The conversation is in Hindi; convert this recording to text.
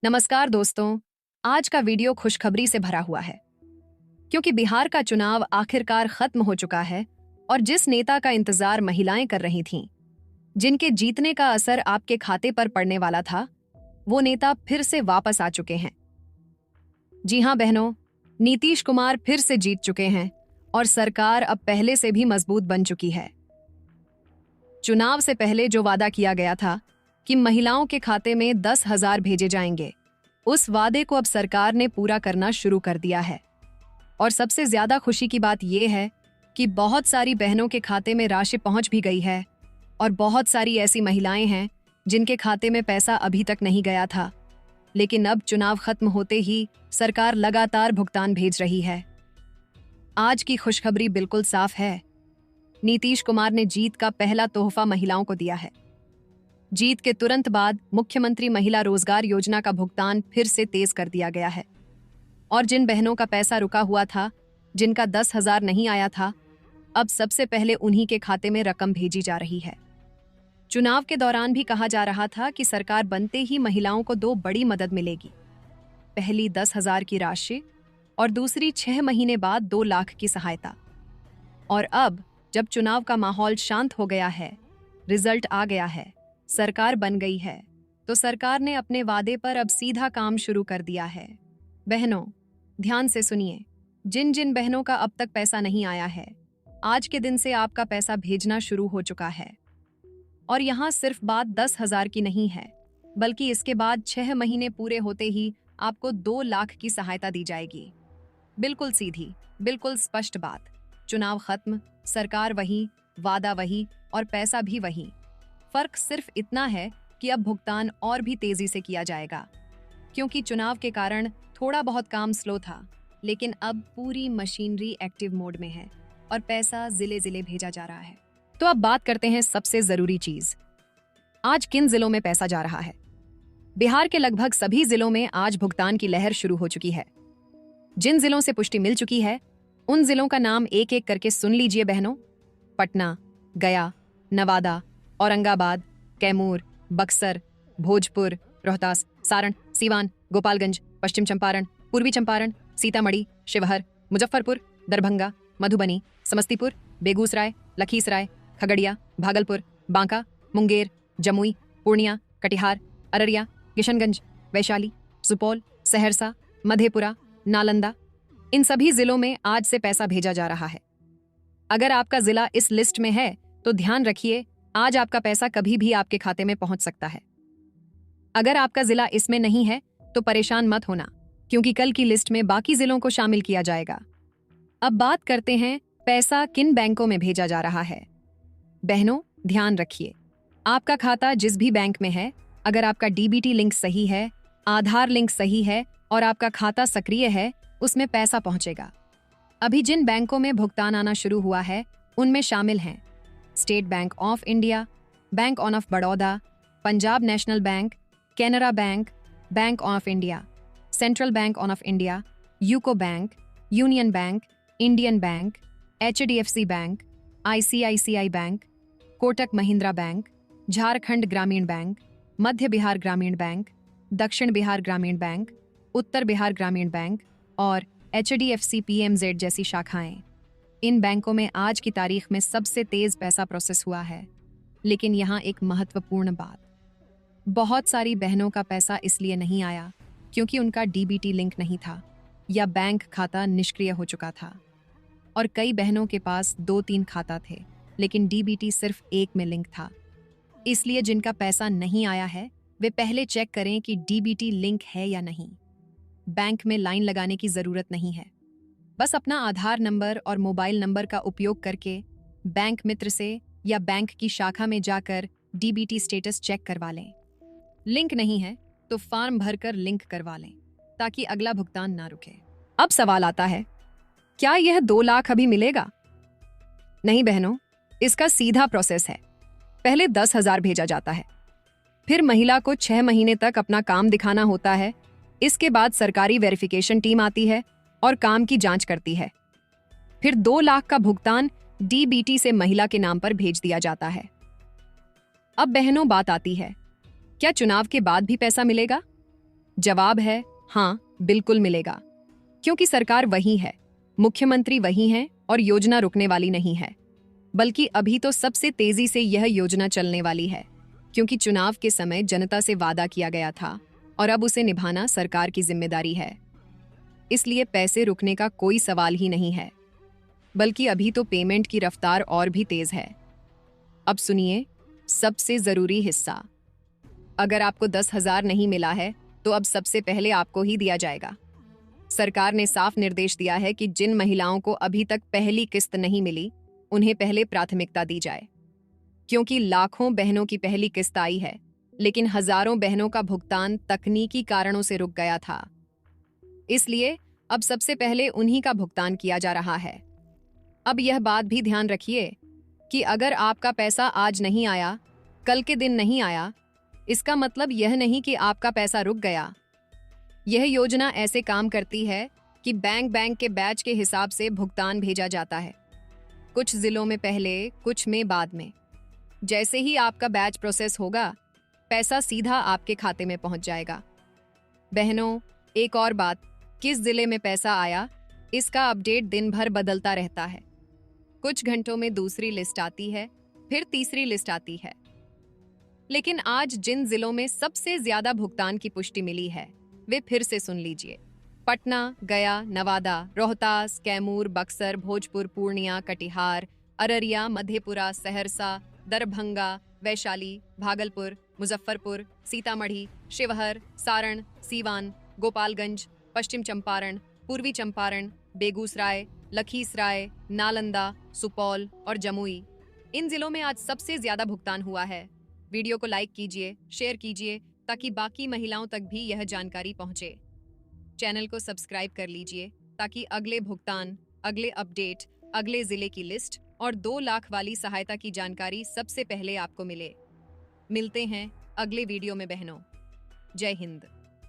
नमस्कार दोस्तों। आज का वीडियो खुशखबरी से भरा हुआ है क्योंकि बिहार का चुनाव आखिरकार खत्म हो चुका है और जिस नेता का इंतजार महिलाएं कर रही थीं, जिनके जीतने का असर आपके खाते पर पड़ने वाला था, वो नेता फिर से वापस आ चुके हैं। जी हां बहनों, नीतीश कुमार फिर से जीत चुके हैं और सरकार अब पहले से भी मजबूत बन चुकी है। चुनाव से पहले जो वादा किया गया था कि महिलाओं के खाते में 10,000 भेजे जाएंगे, उस वादे को अब सरकार ने पूरा करना शुरू कर दिया है। और सबसे ज्यादा खुशी की बात यह है कि बहुत सारी बहनों के खाते में राशि पहुंच भी गई है और बहुत सारी ऐसी महिलाएं हैं जिनके खाते में पैसा अभी तक नहीं गया था, लेकिन अब चुनाव खत्म होते ही सरकार लगातार भुगतान भेज रही है। आज की खुशखबरी बिल्कुल साफ है। नीतीश कुमार ने जीत का पहला तोहफा महिलाओं को दिया है। जीत के तुरंत बाद मुख्यमंत्री महिला रोजगार योजना का भुगतान फिर से तेज कर दिया गया है और जिन बहनों का पैसा रुका हुआ था, जिनका 10,000 नहीं आया था, अब सबसे पहले उन्हीं के खाते में रकम भेजी जा रही है। चुनाव के दौरान भी कहा जा रहा था कि सरकार बनते ही महिलाओं को 2 बड़ी मदद मिलेगी। पहली 10,000 की राशि और दूसरी 6 महीने बाद 2 लाख की सहायता। और अब जब चुनाव का माहौल शांत हो गया है, रिजल्ट आ गया है, सरकार बन गई है, तो सरकार ने अपने वादे पर अब सीधा काम शुरू कर दिया है। बहनों, ध्यान से सुनिए। जिन जिन बहनों का अब तक पैसा नहीं आया है, आज के दिन से आपका पैसा भेजना शुरू हो चुका है। और यहाँ सिर्फ बात 10,000 की नहीं है, बल्कि इसके बाद 6 महीने पूरे होते ही आपको 2 लाख की सहायता दी जाएगी। बिल्कुल सीधी, बिल्कुल स्पष्ट बात। चुनाव खत्म, सरकार वही, वादा वही और पैसा भी वही। फर्क सिर्फ इतना है कि अब भुगतान और भी तेजी से किया जाएगा, क्योंकि चुनाव के कारण थोड़ा बहुत काम स्लो था, लेकिन अब पूरी मशीनरी एक्टिव मोड में है और पैसा जिले जिले भेजा जा रहा है। तो अब बात करते हैं सबसे जरूरी चीज, आज किन जिलों में पैसा जा रहा है। बिहार के लगभग सभी जिलों में आज भुगतान की लहर शुरू हो चुकी है। जिन जिलों से पुष्टि मिल चुकी है, उन जिलों का नाम एक एक करके सुन लीजिए बहनों। पटना, गया, नवादा, औरंगाबाद, कैमूर, बक्सर, भोजपुर, रोहतास, सारण, सीवान, गोपालगंज, पश्चिम चंपारण, पूर्वी चंपारण, सीतामढ़ी, शिवहर, मुजफ्फरपुर, दरभंगा, मधुबनी, समस्तीपुर, बेगूसराय, लखीसराय, खगड़िया, भागलपुर, बांका, मुंगेर, जमुई, पूर्णिया, कटिहार, अररिया, किशनगंज, वैशाली, सुपौल, सहरसा, मधेपुरा, नालंदा, इन सभी जिलों में आज से पैसा भेजा जा रहा है। अगर आपका जिला इस लिस्ट में है तो ध्यान रखिए, आज आपका पैसा कभी भी आपके खाते में पहुंच सकता है। अगर आपका जिला इसमें नहीं है तो परेशान मत होना, क्योंकि कल की लिस्ट में बाकी जिलों को शामिल किया जाएगा। अब बात करते हैं पैसा किन बैंकों में भेजा जा रहा है। बहनों, ध्यान रखिए, आपका खाता जिस भी बैंक में है, अगर आपका डीबीटी लिंक सही है, आधार लिंक सही है और आपका खाता सक्रिय है, उसमें पैसा पहुंचेगा। अभी जिन बैंकों में भुगतान आना शुरू हुआ है, उनमें शामिल हैं state bank of India, bank of Baroda, Punjab national bank, Canara bank, bank of India, central bank of India, UCO bank, union bank, Indian bank, HDFC bank, ICICI bank, Kotak Mahindra bank, Jharkhand ग्रामीण बैंक, मध्य बिहार ग्रामीण बैंक, दक्षिण बिहार ग्रामीण बैंक, उत्तर बिहार ग्रामीण बैंक और एचडीएफसी पीएमजेड जैसी शाखाएं। इन बैंकों में आज की तारीख में सबसे तेज पैसा प्रोसेस हुआ है। लेकिन यहाँ एक महत्वपूर्ण बात, बहुत सारी बहनों का पैसा इसलिए नहीं आया क्योंकि उनका डीबीटी लिंक नहीं था या बैंक खाता निष्क्रिय हो चुका था। और कई बहनों के पास 2-3 खाता थे, लेकिन डीबीटी सिर्फ एक में लिंक था। इसलिए जिनका पैसा नहीं आया है, वे पहले चेक करें कि डीबीटी लिंक है या नहीं। बैंक में लाइन लगाने की जरूरत नहीं है, बस अपना आधार नंबर और मोबाइल नंबर का उपयोग करके बैंक मित्र से या बैंक की शाखा में जाकर डीबीटी स्टेटस चेक करवा लें। लिंक नहीं है तो फॉर्म भरकर लिंक करवा लें ताकि अगला भुगतान ना रुके। अब सवाल आता है, क्या यह 2 लाख अभी मिलेगा? नहीं बहनों, इसका सीधा प्रोसेस है। पहले 10,000 भेजा जाता है, फिर महिला को 6 महीने तक अपना काम दिखाना होता है। इसके बाद सरकारी वेरिफिकेशन टीम आती है और काम की जांच करती है। फिर 2 लाख का भुगतान डीबीटी से महिला के नाम पर भेज दिया जाता है। अब बहनों, बात आती है, क्या चुनाव के बाद भी पैसा मिलेगा? जवाब है हाँ, बिल्कुल मिलेगा। क्योंकि सरकार वही है, मुख्यमंत्री वही हैं और योजना रुकने वाली नहीं है। बल्कि अभी तो सबसे तेजी से यह योजना चलने वाली है, क्योंकि चुनाव के समय जनता से वादा किया गया था और अब उसे निभाना सरकार की जिम्मेदारी है। इसलिए पैसे रुकने का कोई सवाल ही नहीं है, बल्कि अभी तो पेमेंट की रफ्तार और भी तेज है। अब सुनिए सबसे जरूरी हिस्सा। अगर आपको 10,000 नहीं मिला है तो अब सबसे पहले आपको ही दिया जाएगा। सरकार ने साफ निर्देश दिया है कि जिन महिलाओं को अभी तक पहली किस्त नहीं मिली, उन्हें पहले प्राथमिकता दी जाए। क्योंकि लाखों बहनों की पहली किस्त आई है, लेकिन हजारों बहनों का भुगतान तकनीकी कारणों से रुक गया था। इसलिए अब सबसे पहले उन्हीं का भुगतान किया जा रहा है। अब यह बात भी ध्यान रखिए कि अगर आपका पैसा आज नहीं आया, कल के दिन नहीं आया, इसका मतलब यह नहीं कि आपका पैसा रुक गया। यह योजना ऐसे काम करती है कि बैंक के बैच के हिसाब से भुगतान भेजा जाता है। कुछ जिलों में पहले, कुछ में बाद में। जैसे ही आपका बैच प्रोसेस होगा, पैसा सीधा आपके खाते में पहुंच जाएगा। बहनों, एक और बात, किस जिले में पैसा आया, इसका अपडेट दिन भर बदलता रहता है। कुछ घंटों में दूसरी लिस्ट आती है, फिर तीसरी लिस्ट आती है। लेकिन आज जिन जिलों में सबसे ज्यादा भुगतान की पुष्टि मिली है, वे फिर से सुन लीजिए। पटना, गया, नवादा, रोहतास, कैमूर, बक्सर, भोजपुर, पूर्णिया, कटिहार, अररिया, मधेपुरा, सहरसा, दरभंगा, वैशाली, भागलपुर, मुजफ्फरपुर, सीतामढ़ी, शिवहर, सारण, सीवान, गोपालगंज, पश्चिम चंपारण, पूर्वी चंपारण, बेगूसराय, लखीसराय, नालंदा, सुपौल और जमुई, इन जिलों में आज सबसे ज्यादा भुगतान हुआ है। वीडियो को लाइक कीजिए, शेयर कीजिए, ताकि बाकी महिलाओं तक भी यह जानकारी पहुंचे। चैनल को सब्सक्राइब कर लीजिए ताकि अगले भुगतान, अगले अपडेट, अगले जिले की लिस्ट और 2 लाख वाली सहायता की जानकारी सबसे पहले आपको मिले। मिलते हैं अगले वीडियो में बहनों। जय हिंद।